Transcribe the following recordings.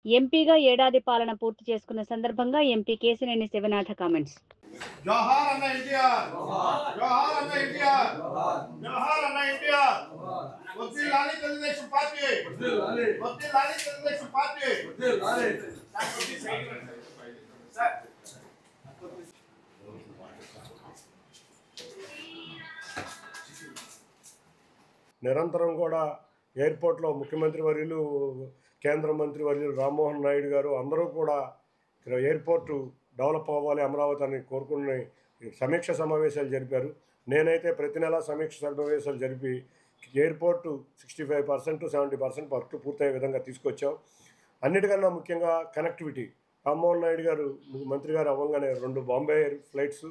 ఎంపీగా ఏడాది పాలన పూర్తి చేసుకున్న సందర్భంగా ఎంపీ కేశినేని శివనాథ కామెంట్స్. జోహార్ అన్న ఎన్టీఆర్, జోహార్ అన్న ఎన్టీఆర్, జోహార్ అన్న ఎన్టీఆర్. వర్ధిల్లాలి తెలుగుదేశం పార్టీ, వర్ధిల్లాలి తెలుగుదేశం పార్టీ. నిరంతరం కూడా ఎయిర్పోర్ట్లో ముఖ్యమంత్రి వర్యులు, కేంద్ర మంత్రి వర్యులు రామ్మోహన్ నాయుడు గారు అందరూ కూడా ఎయిర్పోర్టు డెవలప్ అవ్వాలి అమరావతి అని కోరుకుని సమీక్ష సమావేశాలు జరిపారు. నేనైతే ప్రతి నెల సమీక్ష సమావేశాలు జరిపి ఎయిర్పోర్టు 65% 70% వర్క్ పూర్తయ్యే విధంగా తీసుకొచ్చాం. అన్నిటికన్నా ముఖ్యంగా కనెక్టివిటీ. రామ్మోహన్ నాయుడు గారు మంత్రి గారు అవ్వగానే 2 Bombay air flights,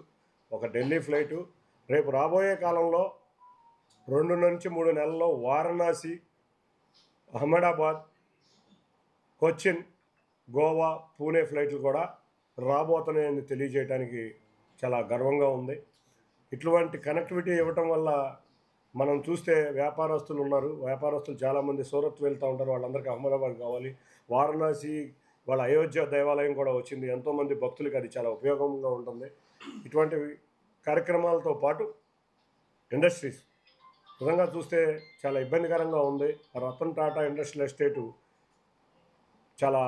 1 Delhi flight, రేపు రాబోయే కాలంలో 2 నుంచి 3 నెలల్లో వారణాసి, అహ్మదాబాద్, కొచ్చిన్, గోవా, పూణే ఫ్లైట్లు కూడా రాబోతున్నాయని తెలియజేయడానికి చాలా గర్వంగా ఉంది. ఇటువంటి కనెక్టివిటీ ఇవ్వటం వల్ల మనం చూస్తే వ్యాపారస్తులు ఉన్నారు, వ్యాపారస్తులు చాలామంది సూరత్ వెళ్తూ ఉంటారు, వాళ్ళందరికీ అహ్మదాబాద్ కావాలి. వారణాసి వాళ్ళ అయోధ్య దేవాలయం కూడా వచ్చింది, ఎంతోమంది భక్తులకి అది చాలా ఉపయోగంగా ఉంటుంది. ఇటువంటి కార్యక్రమాలతో పాటు ఇండస్ట్రీస్ నిజంగా చూస్తే చాలా ఇబ్బందికరంగా ఉంది. రతన్ టాటా ఇండస్ట్రియల్ ఎస్టేటు చాలా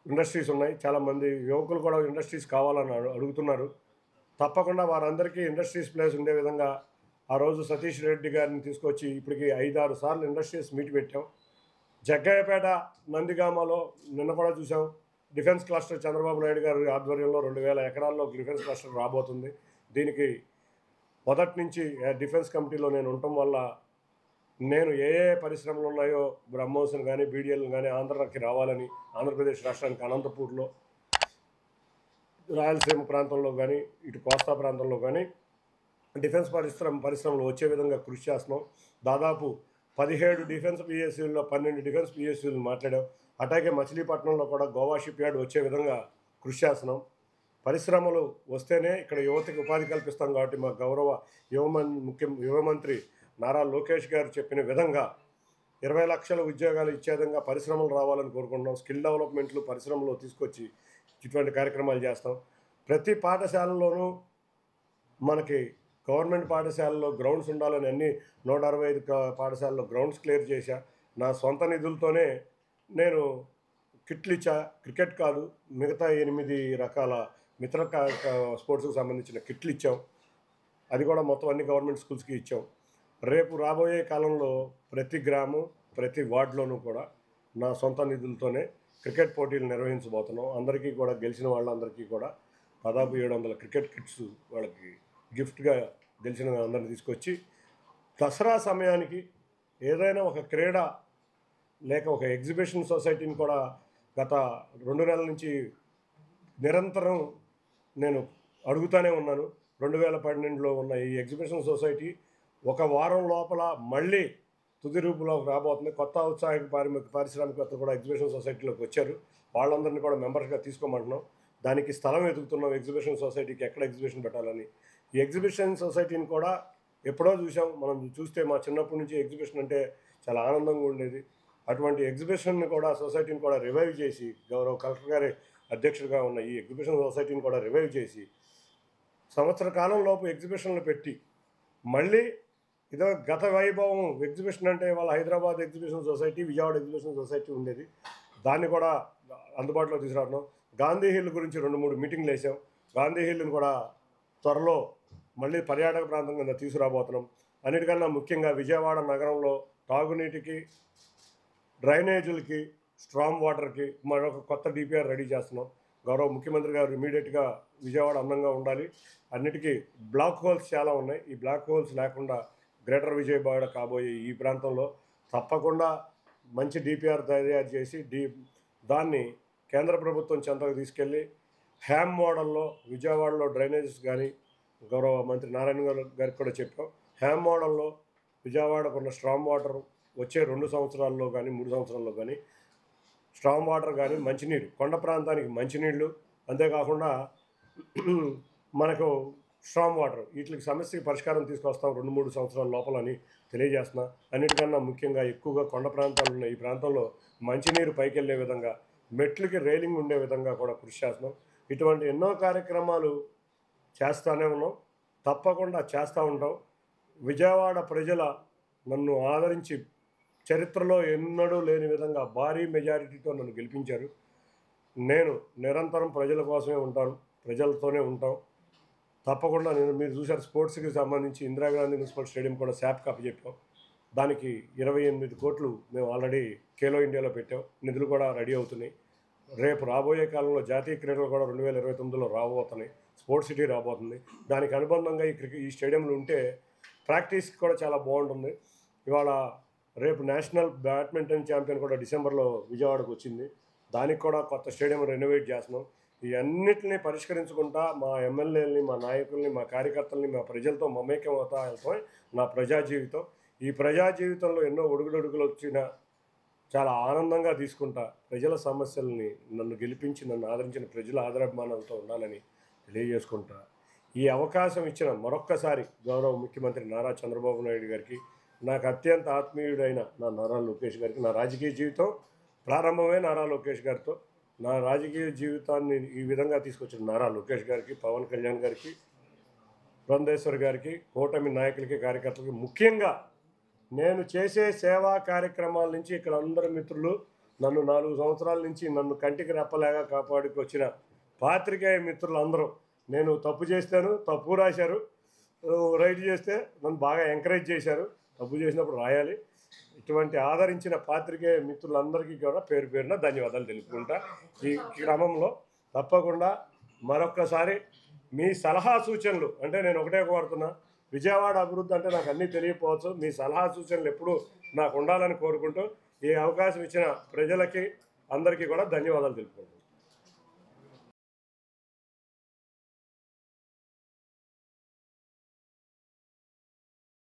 ఇండస్ట్రీస్ ఉన్నాయి, చాలామంది యువకులు కూడా ఇండస్ట్రీస్ కావాలని అడుగుతున్నారు. తప్పకుండా వారందరికీ ఇండస్ట్రీస్ ప్లేస్ ఉండే విధంగా ఆ రోజు సతీష్ రెడ్డి గారిని తీసుకొచ్చి ఇప్పటికి 5-6 సార్లు ఇండస్ట్రీస్ మీట్ పెట్టాం. జగ్గయ్యపేట, నందిగామలో నిన్న కూడా చూసాం. డిఫెన్స్ క్లస్టర్ చంద్రబాబు నాయుడు గారి ఆధ్వర్యంలో 2000 ఎకరాల్లో డిఫెన్స్ క్లస్టర్ రాబోతుంది. దీనికి మొదటి నుంచి డిఫెన్స్ కమిటీలో నేను ఉండటం వల్ల నేను ఏ పరిశ్రమలు ఉన్నాయో బ్రహ్మోస్ని కానీ బీడీఎల్ని కానీ ఆంధ్రాకి రావాలని, ఆంధ్రప్రదేశ్ రాష్ట్రానికి అనంతపూర్లో, రాయలసీమ ప్రాంతంలో కానీ ఇటు కోస్తా ప్రాంతంలో కానీ డిఫెన్స్ పరిశ్రమలు వచ్చే విధంగా కృషి చేస్తున్నాం. దాదాపు 17 డిఫెన్స్ పిఎస్యూల్లో 12 డిఫెన్స్ పిఎస్యూలు మాట్లాడాం. అట్లాగే మచిలీపట్నంలో కూడా గోవా షిప్ యార్డ్ వచ్చే విధంగా కృషి చేస్తున్నాం. పరిశ్రమలు వస్తేనే ఇక్కడ యువతకి ఉపాధి కల్పిస్తాం. కాబట్టి మా గౌరవ యువ మంత్రి నారా లోకేష్ గారు చెప్పిన విధంగా 20 లక్షల ఉద్యోగాలు ఇచ్చే విధంగా పరిశ్రమలు రావాలని కోరుకుంటున్నాం. స్కిల్ డెవలప్మెంట్లు పరిశ్రమలో తీసుకొచ్చి ఇటువంటి కార్యక్రమాలు చేస్తాం. ప్రతి పాఠశాలలోనూ మనకి గవర్నమెంట్ పాఠశాలలో గ్రౌండ్స్ ఉండాలని అన్ని 165 పాఠశాలలో గ్రౌండ్స్ క్లియర్ చేశా. నా సొంత నిధులతోనే నేను కిట్లు ఇచ్చా. క్రికెట్ కాదు, మిగతా 8 రకాల మిత్ర స్పోర్ట్స్కి సంబంధించిన కిట్లు ఇచ్చాం. అది కూడా మొత్తం అన్ని గవర్నమెంట్ స్కూల్స్కి ఇచ్చాం. రేపు రాబోయే కాలంలో ప్రతి గ్రామం, ప్రతి వార్డులోనూ కూడా నా సొంత నిధులతోనే క్రికెట్ పోటీలు నిర్వహించబోతున్నాం. అందరికీ కూడా గెలిచిన వాళ్ళందరికీ కూడా దాదాపు 700 క్రికెట్ కిట్స్ వాళ్ళకి గిఫ్ట్గా గెలిచిన అందరిని తీసుకొచ్చి దసరా సమయానికి ఏదైనా ఒక క్రీడ లేక ఒక ఎగ్జిబిషన్ సొసైటీని కూడా గత 2 నెలల నుంచి నిరంతరం నేను అడుగుతూనే ఉన్నాను. 2012లో ఉన్న ఈ ఎగ్జిబిషన్ సొసైటీ 1 వారం లోపల మళ్ళీ తుది రూపులోకి రాబోతుంది. కొత్త ఉత్సాహిక పారిశ్రామికవేత్తలు కూడా ఎగ్జిబిషన్ సొసైటీలోకి వచ్చారు. వాళ్ళందరినీ కూడా మెంబర్స్గా తీసుకోమంటున్నాం. దానికి స్థలం వెతుకుతున్నాం. ఎగ్జిబిషన్ సొసైటీకి ఎక్కడ ఎగ్జిబిషన్ పెట్టాలని. ఈ ఎగ్జిబిషన్ సొసైటీని కూడా ఎప్పుడో చూసాం. మనం చూస్తే మా చిన్నప్పటి నుంచి ఎగ్జిబిషన్ అంటే చాలా ఆనందంగా ఉండేది. అటువంటి ఎగ్జిబిషన్ని కూడా సొసైటీని కూడా రివైవ్ చేసి, గౌరవ కలెక్టర్ గారి అధ్యక్షుడిగా ఉన్న ఈ ఎగ్జిబిషన్ సొసైటీని కూడా రివైవ్ చేసి సంవత్సర కాలంలోపు ఎగ్జిబిషన్లు పెట్టి మళ్ళీ ఇదో గత వైభవం. ఎగ్జిబిషన్ అంటే వాళ్ళ Hyderabad exhibition society, Vijayawada exhibition society ఉండేది. దాన్ని కూడా అందుబాటులో తీసుకురావడం. గాంధీ హిల్ గురించి 2-3 మీటింగ్లు వేసాం. గాంధీ హిల్ని కూడా త్వరలో మళ్ళీ పర్యాటక ప్రాంతం కింద తీసుకురాబోతున్నాం. అన్నిటికన్నా ముఖ్యంగా విజయవాడ నగరంలో తాగునీటికి, డ్రైనేజీలకి, స్ట్రామ్ వాటర్కి మరొక కొత్త డిపిఆర్ రెడీ చేస్తున్నాం. గౌరవ ముఖ్యమంత్రి గారు ఇమీడియట్గా విజయవాడ అందంగా ఉండాలి. అన్నిటికీ బ్లాక్ హోల్స్ చాలా ఉన్నాయి. ఈ బ్లాక్ హోల్స్ లేకుండా గ్రేటర్ విజయవాడ కాబోయే ఈ ప్రాంతంలో తప్పకుండా మంచి డిపిఆర్ తయారు చేసి దాన్ని కేంద్ర ప్రభుత్వం చెంతకు తీసుకెళ్ళి హ్యామ్ మోడల్లో విజయవాడలో డ్రైనేజెస్ కానీ గౌరవ మంత్రి నారాయణ గారికి కూడా చెప్పాం. హ్యామ్ మోడల్లో విజయవాడకున్న స్ట్రామ్ వాటర్ వచ్చే 2 సంవత్సరాల్లో కానీ 3 సంవత్సరాల్లో కానీ స్ట్రామ్ వాటర్ కానీ మంచినీరు, కొండ ప్రాంతానికి మంచినీళ్ళు, అంతేకాకుండా మనకు స్ట్రామ్ వాటర్, వీటికి సమస్యకి పరిష్కారం తీసుకొస్తాం 2-3 సంవత్సరాల లోపలని తెలియజేస్తున్నా. అన్నిటికన్నా ముఖ్యంగా ఎక్కువగా కొండ ప్రాంతాలు ఉన్న ఈ ప్రాంతంలో మంచినీరు పైకి వెళ్ళే విధంగా మెట్లకి రైలింగ్ ఉండే విధంగా కూడా కృషి చేస్తున్నాం. ఇటువంటి ఎన్నో కార్యక్రమాలు చేస్తూనే ఉన్నాం, తప్పకుండా చేస్తూ ఉంటాం. విజయవాడ ప్రజల నన్ను ఆదరించి చరిత్రలో ఎన్నడూ లేని విధంగా భారీ మెజారిటీతో నన్ను గెలిపించారు. నేను నిరంతరం ప్రజల కోసమే ఉంటాను, ప్రజలతోనే ఉంటాం. తప్పకుండా మీరు చూసారు, స్పోర్ట్స్కి సంబంధించి ఇందిరాగాంధీ మున్సిపల్ స్టేడియం కూడా శాప్కి అప్పచెప్పాం. దానికి 28 కోట్లు మేము ఆల్రెడీ ఖేలో ఇండియాలో పెట్టాం. నిధులు కూడా రెడీ అవుతున్నాయి. రేపు రాబోయే కాలంలో జాతీయ క్రీడలు కూడా 2029లో రాబోతున్నాయి. స్పోర్ట్స్ సిటీ రాబోతుంది. దానికి అనుబంధంగా ఈ స్టేడియంలు ఉంటే ప్రాక్టీస్కి కూడా చాలా బాగుంటుంది. ఇవాళ రేపు నేషనల్ బ్యాడ్మింటన్ ఛాంపియన్ కూడా డిసెంబర్లో విజయవాడకు వచ్చింది. దానికి కూడా కొత్త స్టేడియం రెనోవేట్ చేస్తున్నాం. ఈ అన్నిటిని పరిష్కరించుకుంటా మా ఎమ్మెల్యేలని, మా నాయకుల్ని, మా కార్యకర్తల్ని, మా ప్రజలతో మమేకం అవుతా వెళ్తాం. నా ప్రజా జీవితం, ఈ ప్రజా జీవితంలో ఎన్నో ఒడుగులు వచ్చినా చాలా ఆనందంగా తీసుకుంటా. ప్రజల సమస్యల్ని నన్ను గెలిపించి నన్ను ఆదరించిన ప్రజల ఆదరాభిమానాలతో ఉండాలని తెలియజేసుకుంటా. ఈ అవకాశం ఇచ్చిన మరొక్కసారి గౌరవ ముఖ్యమంత్రి నారా చంద్రబాబు నాయుడు గారికి, నాకు అత్యంత ఆత్మీయుడైన నా నారా లోకేష్ గారికి, నా రాజకీయ జీవితం ప్రారంభమే నారా లోకేష్ గారితో, నా రాజకీయ జీవితాన్ని ఈ విధంగా తీసుకొచ్చిన నారా లోకేష్ గారికి, పవన్ కళ్యాణ్ గారికి, బృందేశ్వర్ గారికి, కూటమి నాయకులకి, కార్యకర్తలకి, ముఖ్యంగా నేను చేసే సేవా కార్యక్రమాల నుంచి ఇక్కడ అందరు మిత్రులు, నన్ను 4 సంవత్సరాల నుంచి నన్ను కంటికి రెప్పలాగా కాపాడుకొచ్చిన పాత్రికేయ మిత్రులు అందరూ, నేను తప్పు చేస్తాను, తప్పు రాశారు, రైట్ చేస్తే నన్ను బాగా ఎంకరేజ్ చేశారు. తప్పు చేసినప్పుడు రాయాలి. ఇటువంటి ఆదరించిన పాత్రికేయ మిత్రులందరికీ కూడా పేరు పేరున ధన్యవాదాలు తెలుపుకుంటా. ఈ క్రమంలో తప్పకుండా మరొక్కసారి మీ సలహా సూచనలు, అంటే నేను ఒకటే కోరుతున్నా, విజయవాడ అభివృద్ధి అంటే నాకు అన్నీ తెలియకపోవచ్చు, మీ సలహా సూచనలు ఎప్పుడూ నాకు ఉండాలని కోరుకుంటూ ఈ అవకాశం ఇచ్చిన ప్రజలకి అందరికీ కూడా ధన్యవాదాలు తెలుపుకుంటాను.